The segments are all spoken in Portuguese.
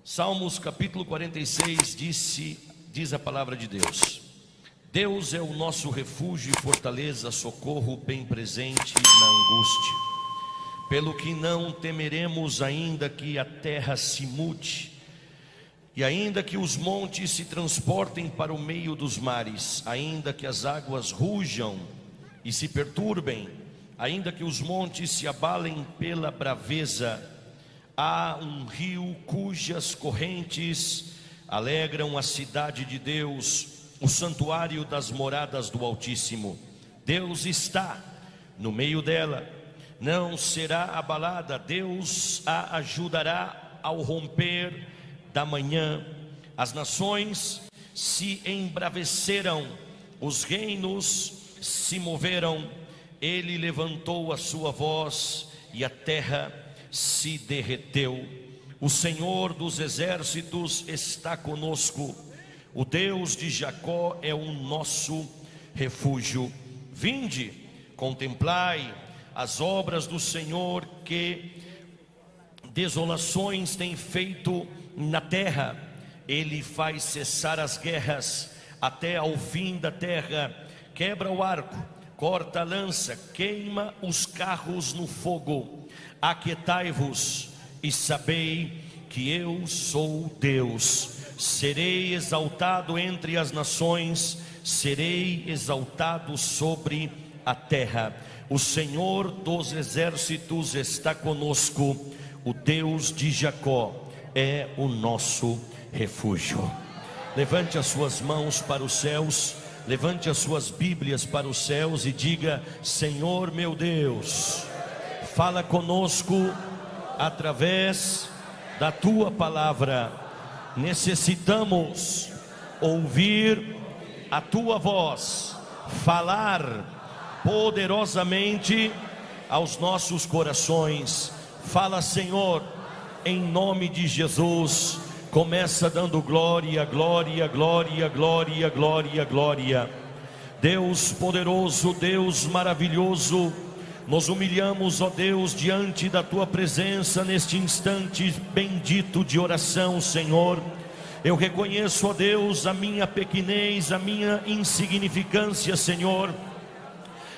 Salmos capítulo 46 diz a palavra de Deus: Deus é o nosso refúgio e fortaleza, socorro bem presente na angústia. Pelo que não temeremos, ainda que a terra se mude, e ainda que os montes se transportem para o meio dos mares, ainda que as águas rujam e se perturbem, ainda que os montes se abalem pela braveza, há um rio cujas correntes alegram a cidade de Deus, o santuário das moradas do Altíssimo. Deus está no meio dela, não será abalada. Deus a ajudará ao romper da manhã. As nações se embraveceram, os reinos se moveram. Ele levantou a sua voz e a terra se derreteu. O Senhor dos exércitos está conosco, o Deus de Jacó é o nosso refúgio. Vinde, contemplai as obras do Senhor, que desolações tem feito na terra. Ele faz cessar as guerras até ao fim da terra, quebra o arco, corta a lança, queima os carros no fogo. Aquietai-vos e sabei que eu sou Deus. Serei exaltado entre as nações, serei exaltado sobre a terra. O Senhor dos exércitos está conosco, o Deus de Jacó é o nosso refúgio. Levante as suas mãos para os céus, levante as suas Bíblias para os céus e diga: Senhor meu Deus, fala conosco através da tua palavra. Necessitamos ouvir a tua voz, falar poderosamente aos nossos corações. Fala, Senhor, em nome de Jesus. Começa dando glória, glória, glória, glória, glória, glória. Deus poderoso, Deus maravilhoso, nos humilhamos, ó Deus, diante da tua presença neste instante bendito de oração, Senhor. Eu reconheço, ó Deus, a minha pequenez, a minha insignificância, Senhor.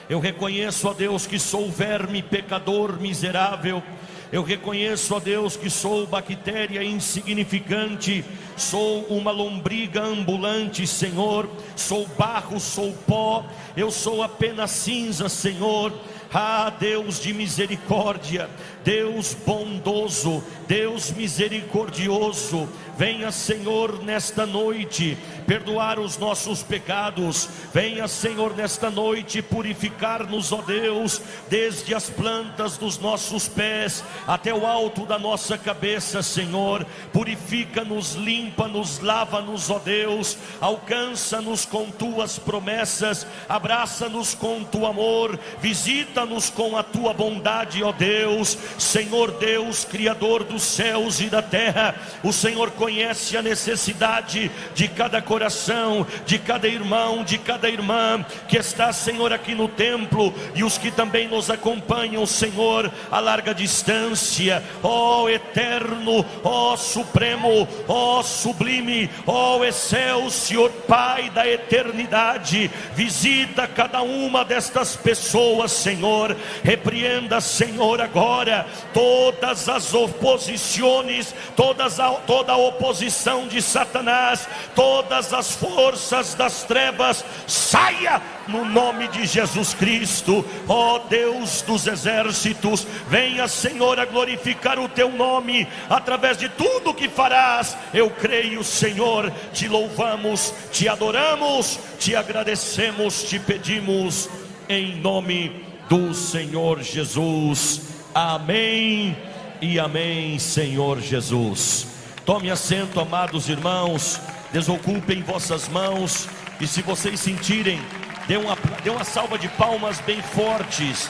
Eu reconheço, ó Deus, que sou verme, pecador, miserável. Eu reconheço, ó Deus, que sou bactéria insignificante, sou uma lombriga ambulante, Senhor. Sou barro, sou pó, eu sou apenas cinza, Senhor. Ah, Deus de misericórdia, Deus bondoso, Deus misericordioso, venha, Senhor, nesta noite perdoar os nossos pecados. Venha, Senhor, nesta noite purificar-nos, ó Deus, desde as plantas dos nossos pés até o alto da nossa cabeça, Senhor. Purifica-nos, limpa-nos, lava-nos, ó Deus. Alcança-nos com tuas promessas, abraça-nos com tu amor, visita-nos com a tua bondade, ó Deus. Senhor Deus, Criador dos céus e da terra, o Senhor conhece a necessidade de cada coração, de cada irmão, de cada irmã que está, Senhor, aqui no templo, e os que também nos acompanham, Senhor, a larga distância. Ó eterno, ó supremo, ó sublime, ó excelsior, Pai da eternidade, visita cada uma destas pessoas, Senhor. Repreenda, Senhor, agora todas as oposições, toda a oposição de Satanás, todas as forças das trevas, saia no nome de Jesus Cristo. Ó Deus dos exércitos, venha, Senhor, a glorificar o teu nome através de tudo que farás. Eu creio, Senhor, te louvamos, te adoramos, te agradecemos, te pedimos em nome do Senhor Jesus. Amém e amém, Senhor Jesus. Tome assento, amados irmãos, desocupem vossas mãos, e se vocês sentirem, dê uma salva de palmas bem fortes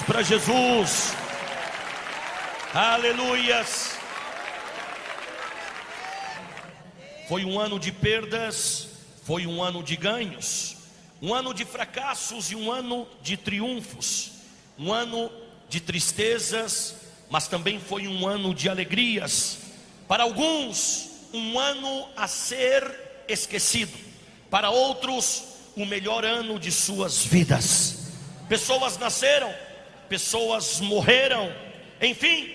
para Jesus. Aleluias. Foi um ano de perdas, foi um ano de ganhos, um ano de fracassos e um ano de triunfos, um ano de tristezas, mas também foi um ano de alegrias. Para alguns, um ano a ser esquecido. Para outros, o melhor ano de suas vidas. Pessoas nasceram, pessoas morreram, enfim,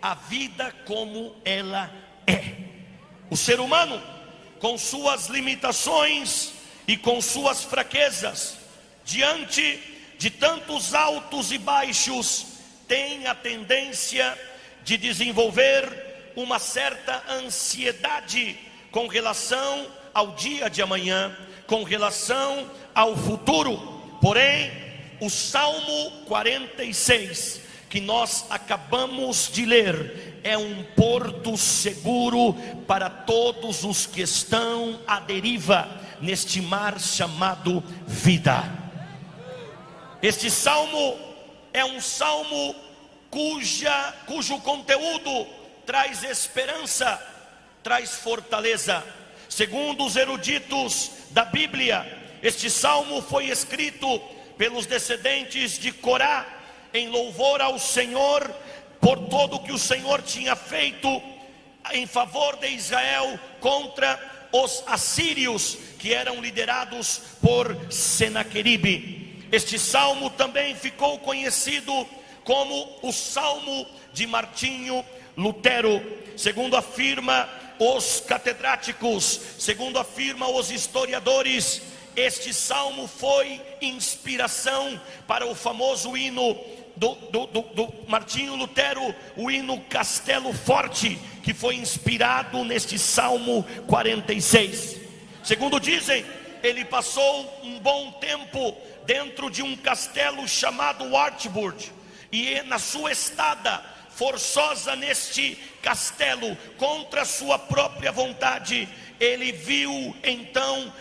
a vida como ela é. O ser humano, com suas limitações e com suas fraquezas, diante de tantos altos e baixos, tem a tendência de desenvolver uma certa ansiedade com relação ao dia de amanhã, com relação ao futuro. Porém, o Salmo 46, que nós acabamos de ler, é um porto seguro para todos os que estão à deriva neste mar chamado vida. Este salmo é um salmo cujo conteúdo traz esperança, traz fortaleza. Segundo os eruditos da Bíblia, este salmo foi escrito pelos descendentes de Corá, em louvor ao Senhor, por todo o que o Senhor tinha feito em favor de Israel contra os assírios, que eram liderados por Senaqueribe. Este salmo também ficou conhecido como o Salmo de Martinho Lutero. Segundo afirma os catedráticos, segundo afirma os historiadores, este salmo foi inspiração para o famoso hino do Martinho Lutero, o hino Castelo Forte, que foi inspirado neste Salmo 46. Segundo dizem, ele passou um bom tempo dentro de um castelo chamado Wartburg, e na sua estada forçosa neste castelo, contra sua própria vontade, ele viu então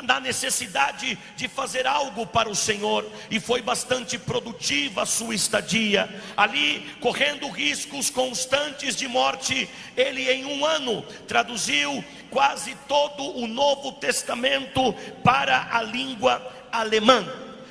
na necessidade de fazer algo para o Senhor, e foi bastante produtiva a sua estadia ali, correndo riscos constantes de morte. Ele em um ano traduziu quase todo o Novo Testamento para a língua alemã.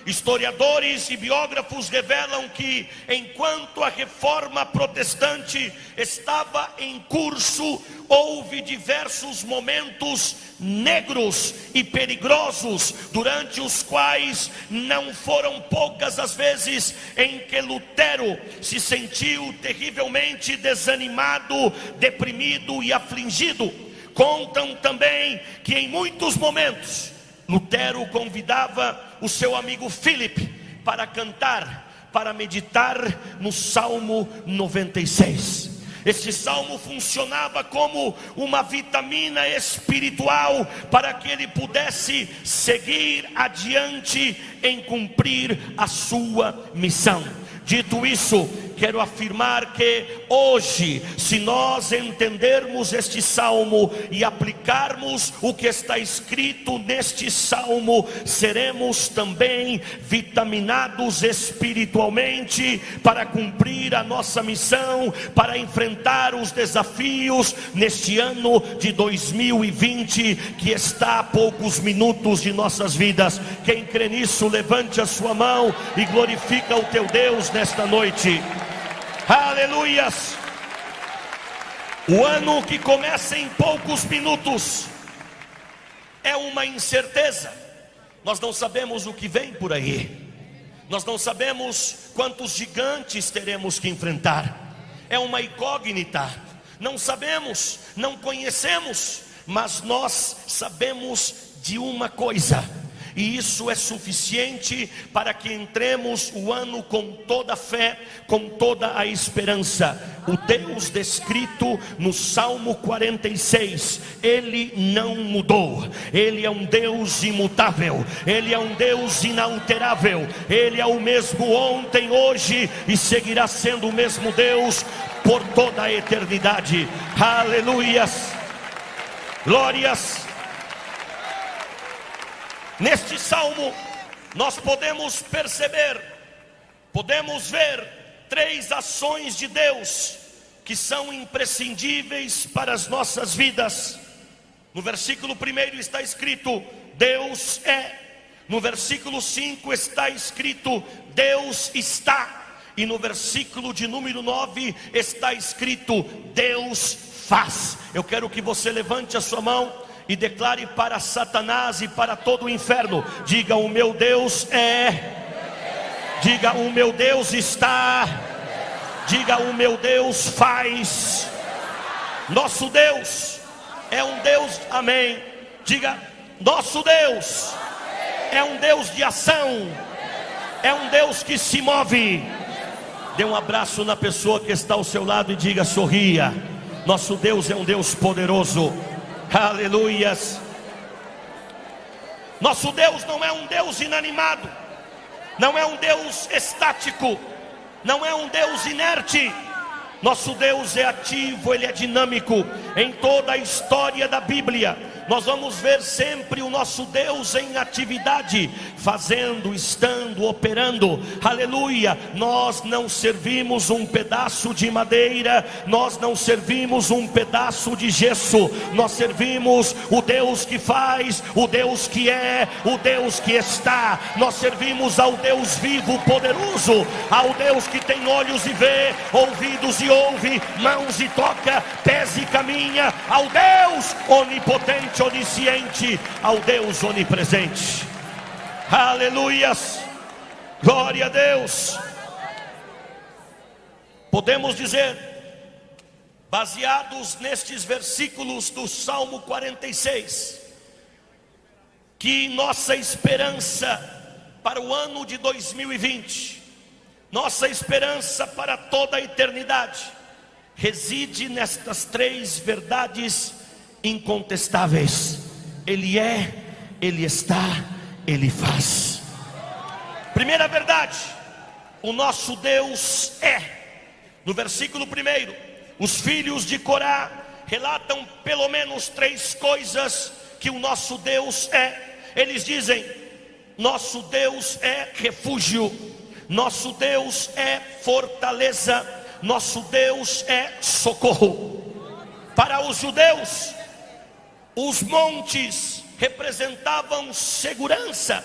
Historiadores e biógrafos revelam que, enquanto a reforma protestante estava em curso, houve diversos momentos negros e perigosos, durante os quais não foram poucas as vezes em que Lutero se sentiu terrivelmente desanimado, deprimido e afligido. Contam também que em muitos momentos Lutero convidava o seu amigo Philip para cantar, para meditar no Salmo 96. Este salmo funcionava como uma vitamina espiritual para que ele pudesse seguir adiante em cumprir a sua missão. Dito isso, quero afirmar que hoje, se nós entendermos este salmo e aplicarmos o que está escrito neste salmo, seremos também vitaminados espiritualmente para cumprir a nossa missão, para enfrentar os desafios neste ano de 2020, que está a poucos minutos de nossas vidas. Quem crê nisso, levante a sua mão e glorifica o teu Deus nesta noite. Aleluias! O ano que começa em poucos minutos é uma incerteza. Nós não sabemos o que vem por aí. Nós não sabemos quantos gigantes teremos que enfrentar. É uma incógnita. Não sabemos, não conhecemos, mas nós sabemos de uma coisa, e isso é suficiente para que entremos o ano com toda a fé, com toda a esperança. O Deus descrito no Salmo 46, Ele não mudou. Ele é um Deus imutável, Ele é um Deus inalterável. Ele é o mesmo ontem, hoje e seguirá sendo o mesmo Deus por toda a eternidade. Aleluias, glórias. Neste salmo nós podemos perceber, podemos ver três ações de Deus que são imprescindíveis para as nossas vidas. No versículo 1 está escrito: Deus é. No versículo 5 está escrito: Deus está. E no versículo de número 9 está escrito: Deus faz. Eu quero que você levante a sua mão e declare para Satanás e para todo o inferno: diga, o meu Deus é, diga, o meu Deus está, diga, o meu Deus faz. Nosso Deus é um Deus, amém, diga, nosso Deus é um Deus de ação, é um Deus que se move. Dê um abraço na pessoa que está ao seu lado e diga, sorria. Nosso Deus é um Deus poderoso. Aleluias. Nosso Deus não é um Deus inanimado, não é um Deus estático, não é um Deus inerte. Nosso Deus é ativo, Ele é dinâmico. Em toda a história da Bíblia, nós vamos ver sempre o nosso Deus em atividade, fazendo, estando, operando. Aleluia. Nós não servimos um pedaço de madeira, nós não servimos um pedaço de gesso, nós servimos o Deus que faz, o Deus que é, o Deus que está. Nós servimos ao Deus vivo, poderoso, ao Deus que tem olhos e vê, ouvidos e ouve, mãos e toca, pés e caminha, ao Deus onipotente, onisciente, ao Deus onipresente. Aleluias, glória a Deus. Podemos dizer, baseados nestes versículos do Salmo 46, que nossa esperança para o ano de 2020, nossa esperança para toda a eternidade, reside nestas três verdades incontestáveis: Ele é, Ele está, Ele faz. Primeira verdade, o nosso Deus é. No versículo 1, os filhos de Corá relatam pelo menos três coisas que o nosso Deus é. Eles dizem: nosso Deus é refúgio, nosso Deus é fortaleza, nosso Deus é socorro. Para os judeus, os montes representavam segurança,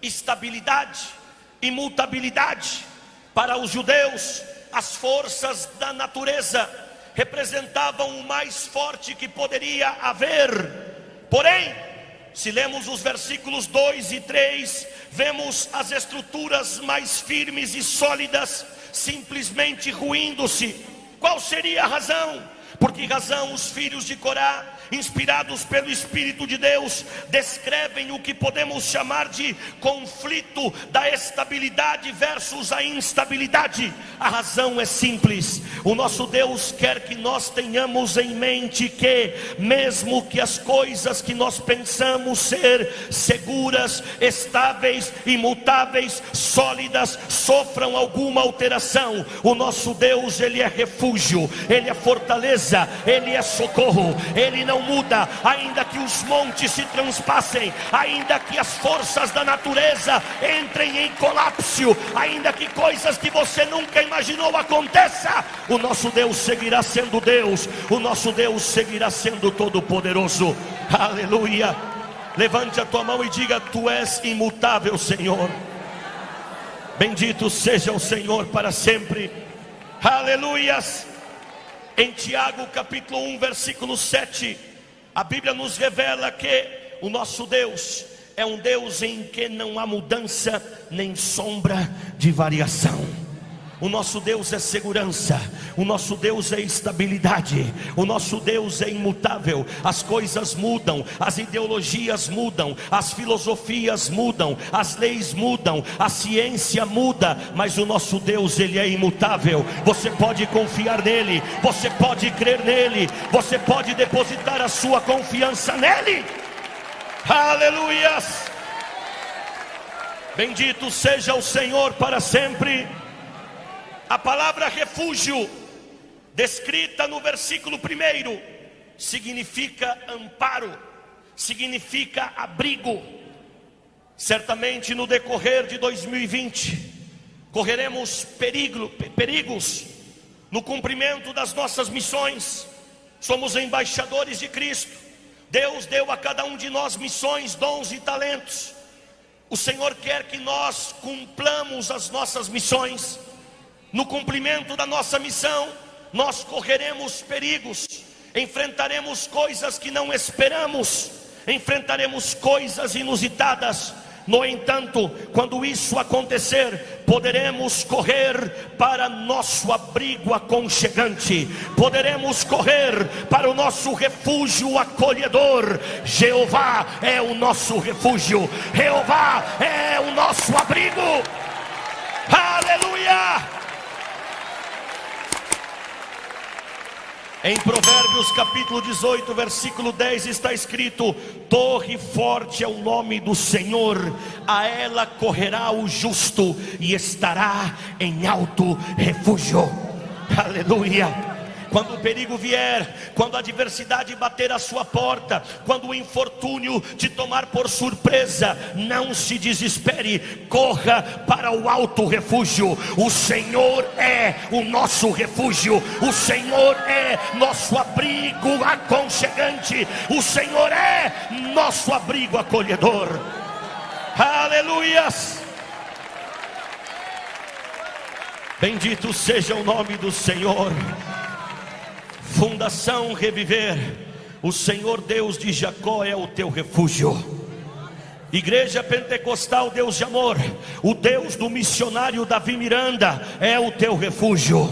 estabilidade, imutabilidade. Para os judeus, as forças da natureza representavam o mais forte que poderia haver. Porém, se lemos os versículos 2 e 3, vemos as estruturas mais firmes e sólidas simplesmente ruindo-se. Qual seria a razão? Por que razão os filhos de Corá, inspirados pelo Espírito de Deus, descrevem o que podemos chamar de conflito da estabilidade versus a instabilidade? A razão é simples: o nosso Deus quer que nós tenhamos em mente que, mesmo que as coisas que nós pensamos ser seguras, estáveis, imutáveis, sólidas, sofram alguma alteração, o nosso Deus, Ele é refúgio, Ele é fortaleza, Ele é socorro, Ele não muda. Ainda que os montes se transpassem, ainda que as forças da natureza entrem em colapso, ainda que coisas que você nunca imaginou aconteça, o nosso Deus seguirá sendo Deus, o nosso Deus seguirá sendo todo-poderoso. Aleluia. Levante a tua mão e diga: tu és imutável, Senhor. Bendito seja o Senhor para sempre. Aleluias. Em Tiago capítulo 1 versículo 7, a Bíblia nos revela que o nosso Deus é um Deus em que não há mudança nem sombra de variação. O nosso Deus é segurança, o nosso Deus é estabilidade, o nosso Deus é imutável. As coisas mudam, as ideologias mudam, as filosofias mudam, as leis mudam, a ciência muda, mas o nosso Deus, Ele é imutável. Você pode confiar nele, você pode crer nele, você pode depositar a sua confiança nele. Aleluias. Bendito seja o Senhor para sempre. A palavra refúgio, descrita no versículo 1, significa amparo, significa abrigo. Certamente no decorrer de 2020, correremos perigos no cumprimento das nossas missões. Somos embaixadores de Cristo. Deus deu a cada um de nós missões, dons e talentos. O Senhor quer que nós cumpramos as nossas missões. No cumprimento da nossa missão, nós correremos perigos. enfrentaremos coisas que não esperamos, enfrentaremos coisas inusitadas. No entanto, quando isso acontecer, poderemos correr para nosso abrigo aconchegante, poderemos correr para o nosso refúgio acolhedor. Jeová é o nosso refúgio, Jeová é o nosso abrigo. Aleluia! Em Provérbios capítulo 18, versículo 10 está escrito: torre forte é o nome do Senhor, a ela correrá o justo e estará em alto refúgio. Aleluia! Quando o perigo vier, quando a adversidade bater a sua porta, quando o infortúnio te tomar por surpresa, não se desespere, corra para o alto refúgio. O Senhor é o nosso refúgio, o Senhor é nosso abrigo aconchegante, o Senhor é nosso abrigo acolhedor. Aleluias! Bendito seja o nome do Senhor. Fundação Reviver, o Senhor Deus de Jacó é o teu refúgio. Igreja Pentecostal Deus de Amor, o Deus do missionário Davi Miranda é o teu refúgio.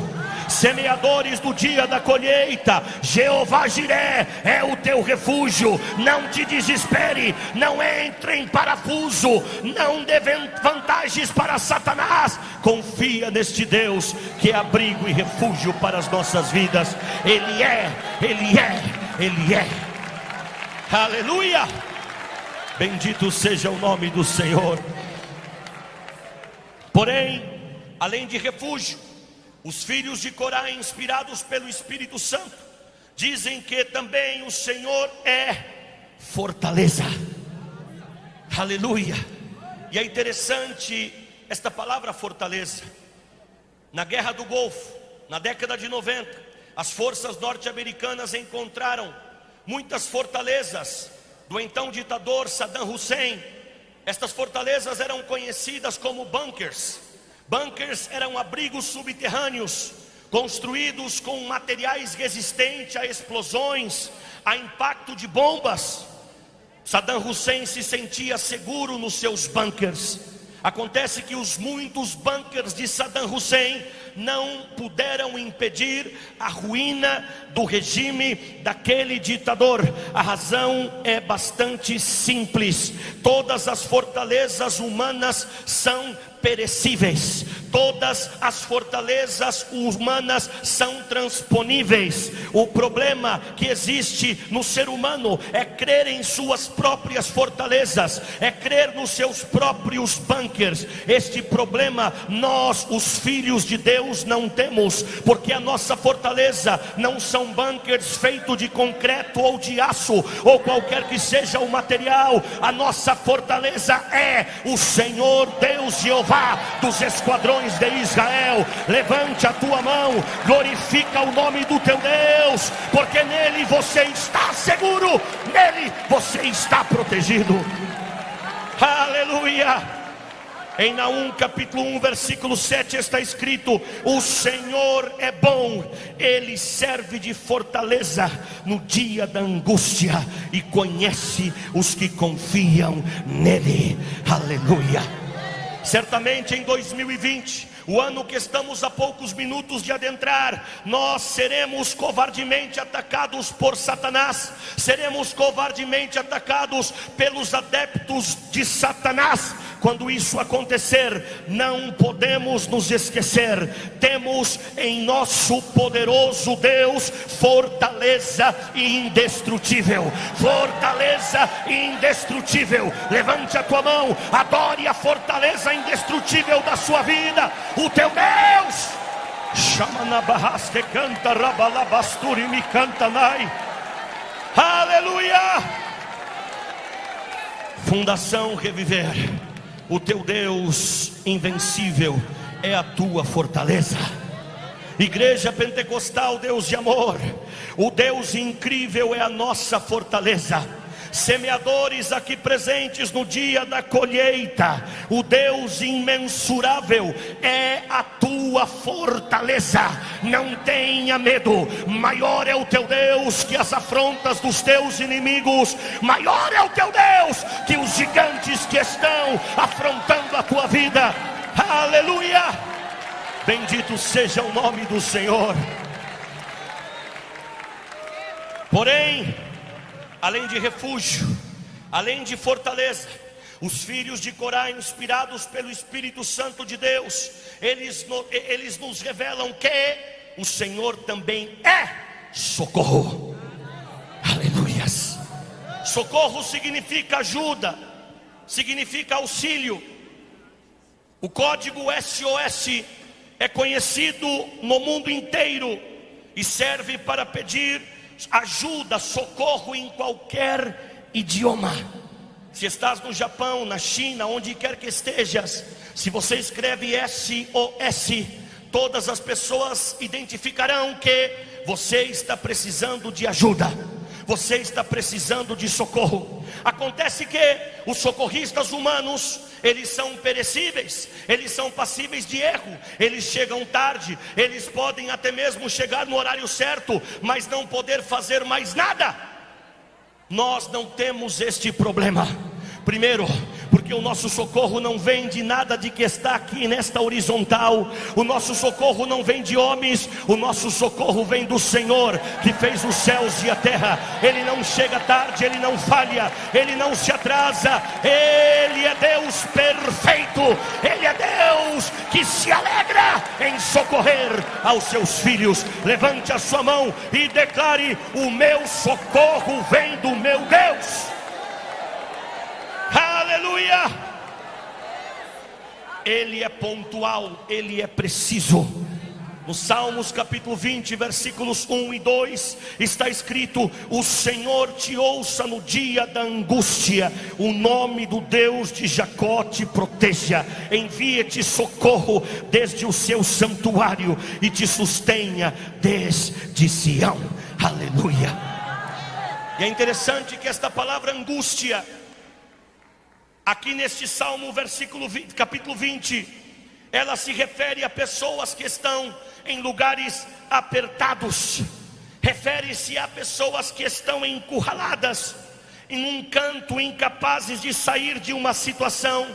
Semeadores do dia da colheita, Jeová Jiré é o teu refúgio. Não te desespere, não entre em parafuso, não dê vantagens para Satanás. Confia neste Deus que é abrigo e refúgio para as nossas vidas. Ele é. Aleluia! Bendito seja o nome do Senhor. Porém, além de refúgio, os filhos de Corá, inspirados pelo Espírito Santo, dizem que também o Senhor é fortaleza. Aleluia! E é interessante esta palavra fortaleza. Na Guerra do Golfo, na década de 90, as forças norte-americanas encontraram muitas fortalezas do então ditador Saddam Hussein. Estas fortalezas eram conhecidas como bunkers. Bunkers eram abrigos subterrâneos, construídos com materiais resistentes a explosões, a impacto de bombas. Saddam Hussein se sentia seguro nos seus bunkers. Acontece que os muitos bunkers de Saddam Hussein não puderam impedir a ruína do regime daquele ditador. A razão é bastante simples: todas as fortalezas humanas são perecíveis, todas as fortalezas humanas são transponíveis. O problema que existe no ser humano é crer em suas próprias fortalezas, é crer nos seus próprios bunkers. Este problema nós, os filhos de Deus, não temos, porque a nossa fortaleza não são bunkers feitos de concreto ou de aço, ou qualquer que seja o material. A nossa fortaleza é o Senhor Deus Jeová dos esquadrões de Israel. Levante a tua mão, glorifica o nome do teu Deus, porque nele você está seguro, nele você está protegido. Aleluia! Em Naum capítulo 1 versículo 7 está escrito: o Senhor é bom, Ele serve de fortaleza no dia da angústia e conhece os que confiam nele. Aleluia! Certamente em 2020, o ano que estamos a poucos minutos de adentrar, nós seremos covardemente atacados por Satanás, seremos covardemente atacados pelos adeptos de Satanás. Quando isso acontecer, não podemos nos esquecer: temos em nosso poderoso Deus fortaleza indestrutível. Fortaleza indestrutível. Levante a tua mão, adore a fortaleza indestrutível da sua vida, o teu Deus. Chama na barrasca, canta rabalabasturi me cantanai. Aleluia! Fundação Reviver, o teu Deus invencível é a tua fortaleza. Igreja Pentecostal Deus de Amor, o Deus incrível é a nossa fortaleza. semeadores aqui presentes no dia da colheita, o Deus imensurável é a tua fortaleza. Não tenha medo, maior é o teu Deus que as afrontas dos teus inimigos, maior é o teu Deus que os gigantes que estão afrontando a tua vida. Aleluia! Bendito seja o nome do Senhor. Porém, além de refúgio, além de fortaleza, os filhos de Corá, inspirados pelo Espírito Santo de Deus, eles nos revelam que o Senhor também é socorro. Aleluias. Socorro significa ajuda, significa auxílio. O código SOS é conhecido no mundo inteiro e serve para pedir ajuda, socorro em qualquer idioma. Se estás no Japão, na China, onde quer que estejas, se você escreve SOS, todas as pessoas identificarão que você está precisando de ajuda, você está precisando de socorro. Acontece que os socorristas humanos, eles são perecíveis, eles são passíveis de erro, eles chegam tarde, eles podem até mesmo chegar no horário certo, mas não poder fazer mais nada. Nós não temos este problema. Primeiro, porque o nosso socorro não vem de nada de que está aqui nesta horizontal. O nosso socorro não vem de homens. O nosso socorro vem do Senhor que fez os céus e a terra. Ele não chega tarde, Ele não falha, Ele não se atrasa. Ele é Deus perfeito. Ele é Deus que se alegra em socorrer aos seus filhos. Levante a sua mão e declare: o meu socorro vem do meu Deus. Aleluia! Ele é pontual, Ele é preciso. No Salmos capítulo 20, versículos 1 e 2, está escrito: o Senhor te ouça no dia da angústia, o nome do Deus de Jacó te proteja, envie-te socorro desde o seu santuário e te sustenha desde Sião. Aleluia! E é interessante que esta palavra angústia, aqui neste Salmo, versículo 20, capítulo 20, ela se refere a pessoas que estão em lugares apertados. Refere-se a pessoas que estão encurraladas em um canto, incapazes de sair de uma situação.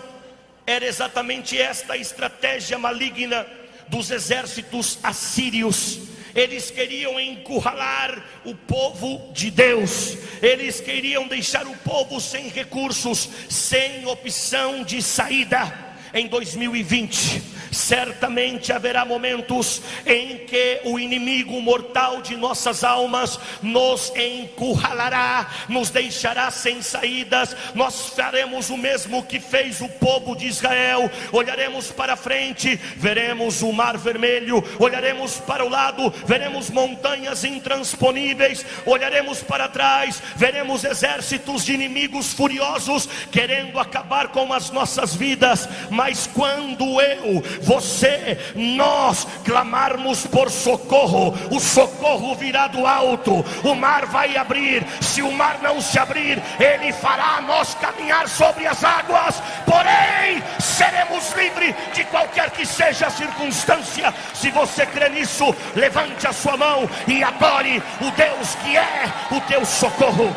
Era exatamente esta a estratégia maligna dos exércitos assírios. Eles queriam encurralar o povo de Deus. Eles queriam deixar o povo sem recursos, sem opção de saída. Em 2020, certamente haverá momentos em que o inimigo mortal de nossas almas nos encurralará, nos deixará sem saídas. Nós faremos o mesmo que fez o povo de Israel. Olharemos para frente, veremos o mar vermelho. Olharemos para o lado, veremos montanhas intransponíveis. Olharemos para trás, veremos exércitos de inimigos furiosos querendo acabar com as nossas vidas. Mas quando eu, você, nós clamarmos por socorro, o socorro virá do alto. O mar vai abrir. Se o mar não se abrir, Ele fará nós caminhar sobre as águas. Porém, seremos livres de qualquer que seja a circunstância. Se você crê nisso, levante a sua mão e adore o Deus que é o teu socorro.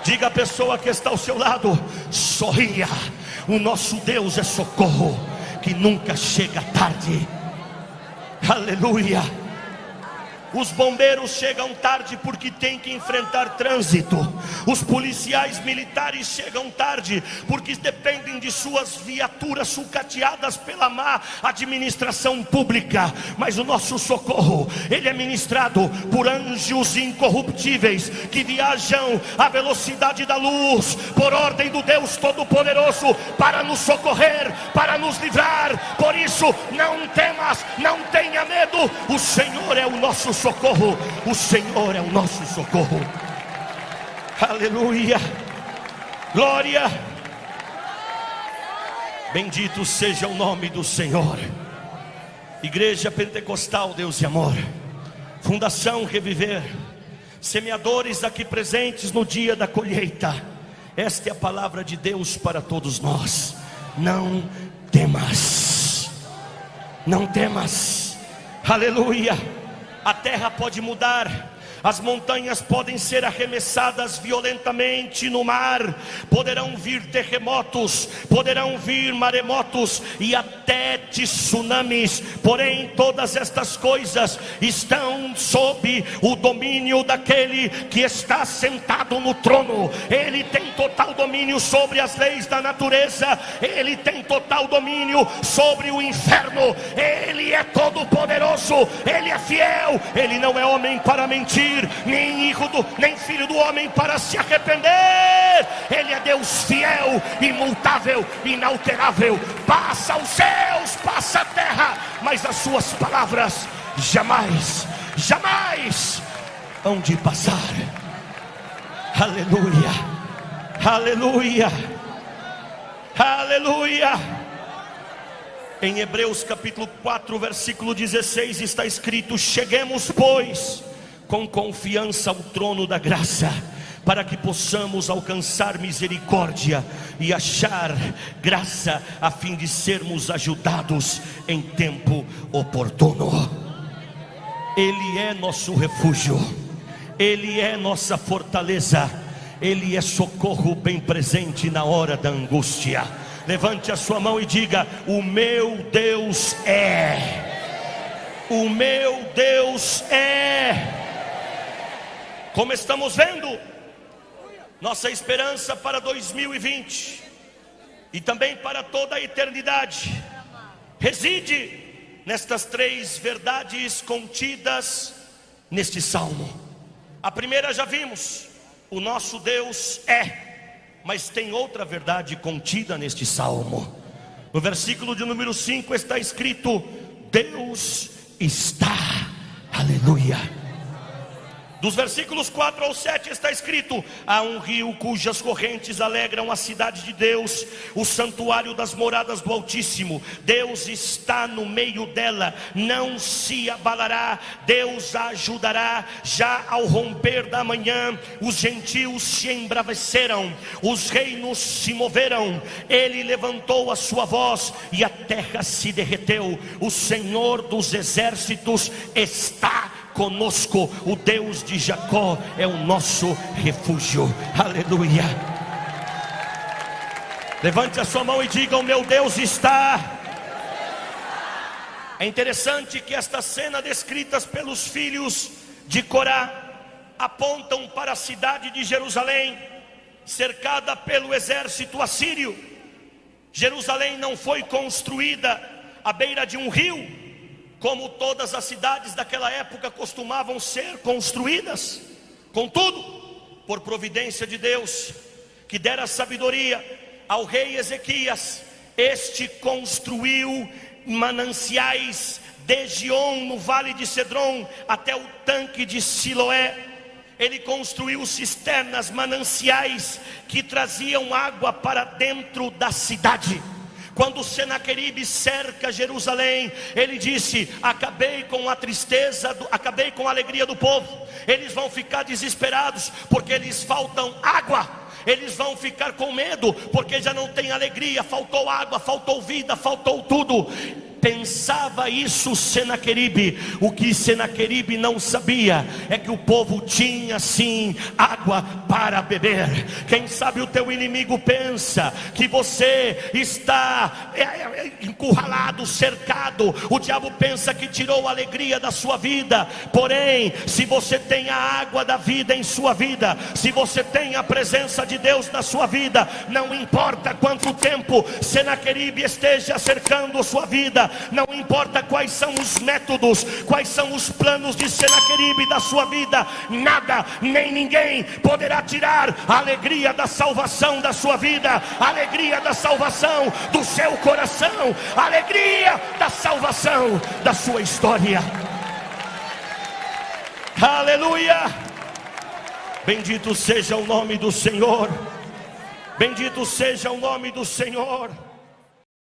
Diga à pessoa que está ao seu lado: sorria, o nosso Deus é socorro que nunca chega tarde. Aleluia. Os bombeiros chegam tarde porque tem que enfrentar trânsito. Os policiais militares chegam tarde porque dependem de suas viaturas sucateadas pela má administração pública. Mas o nosso socorro, ele é ministrado por anjos incorruptíveis que viajam à velocidade da luz, por ordem do Deus Todo-Poderoso, para nos socorrer, para nos livrar. Por isso, não temas, não tenha medo. O Senhor é o nosso socorro. O Senhor é o nosso socorro. Aleluia. Glória. Bendito seja o nome do Senhor. Igreja Pentecostal Deus e Amor, Fundação Reviver, semeadores aqui presentes no dia da colheita, esta é a palavra de Deus para todos nós. Não temas, não temas, aleluia. A terra pode mudar, as montanhas podem ser arremessadas violentamente no mar, poderão vir terremotos, poderão vir maremotos e até tsunamis, porém todas estas coisas estão sob o domínio daquele que está sentado no trono. Ele tem total domínio sobre as leis da natureza, ele tem total domínio sobre o inferno, ele é todo poderoso, ele é fiel, ele não é homem para mentir, nem filho do homem para se arrepender. Ele é Deus fiel, imutável, inalterável. Passa os céus, passa a terra, mas as suas palavras jamais, jamais hão de passar. Aleluia, aleluia, aleluia. Em Hebreus capítulo 4 versículo 16 está escrito: cheguemos pois com confiança ao trono da graça, para que possamos alcançar misericórdia e achar graça, a fim de sermos ajudados em tempo oportuno. Ele é nosso refúgio, ele é nossa fortaleza, ele é socorro bem presente na hora da angústia. Levante a sua mão e diga: o meu Deus é, o meu Deus é. Como estamos vendo, nossa esperança para 2020 e também para toda a eternidade reside nestas três verdades contidas neste salmo. A primeira já vimos: o nosso Deus é. Mas tem outra verdade contida neste salmo. No versículo de número 5 está escrito: Deus está. Aleluia. Dos versículos 4 ao 7 está escrito: há um rio cujas correntes alegram a cidade de Deus, o santuário das moradas do Altíssimo. Deus está no meio dela, não se abalará, Deus a ajudará. Já ao romper da manhã, os gentios se embraveceram, os reinos se moveram. Ele levantou a sua voz e a terra se derreteu. O Senhor dos exércitos está conosco, o Deus de Jacó é o nosso refúgio. Aleluia. Levante a sua mão e diga: o meu Deus está. É interessante que esta cena descritas pelos filhos de Corá apontam para a cidade de Jerusalém, cercada pelo exército assírio. Jerusalém não foi construída à beira de um rio, como todas as cidades daquela época costumavam ser construídas. Contudo, por providência de Deus, que dera sabedoria ao rei Ezequias, este construiu mananciais de Gion, no vale de Cedron, até o tanque de Siloé. Ele construiu cisternas, mananciais que traziam água para dentro da cidade. Quando Senaqueribe cerca Jerusalém, ele disse: acabei com a tristeza, acabei com a alegria do povo. Eles vão ficar desesperados porque lhes faltam água. Eles vão ficar com medo porque já não tem alegria, faltou água, faltou vida, faltou tudo. Pensava isso Senaqueribe. O que Senaqueribe não sabia é que o povo tinha sim água para beber. Quem sabe o teu inimigo pensa que você está encurralado, cercado. O diabo pensa que tirou a alegria da sua vida. Porém, se você tem a água da vida em sua vida, se você tem a presença de Deus na sua vida, não importa quanto tempo Senaqueribe esteja cercando sua vida, não importa quais são os métodos, quais são os planos de Senaqueribe da sua vida, nada nem ninguém poderá tirar a alegria da salvação da sua vida, a alegria da salvação do seu coração, a alegria da salvação da sua história. Aleluia! Bendito seja o nome do Senhor, bendito seja o nome do Senhor.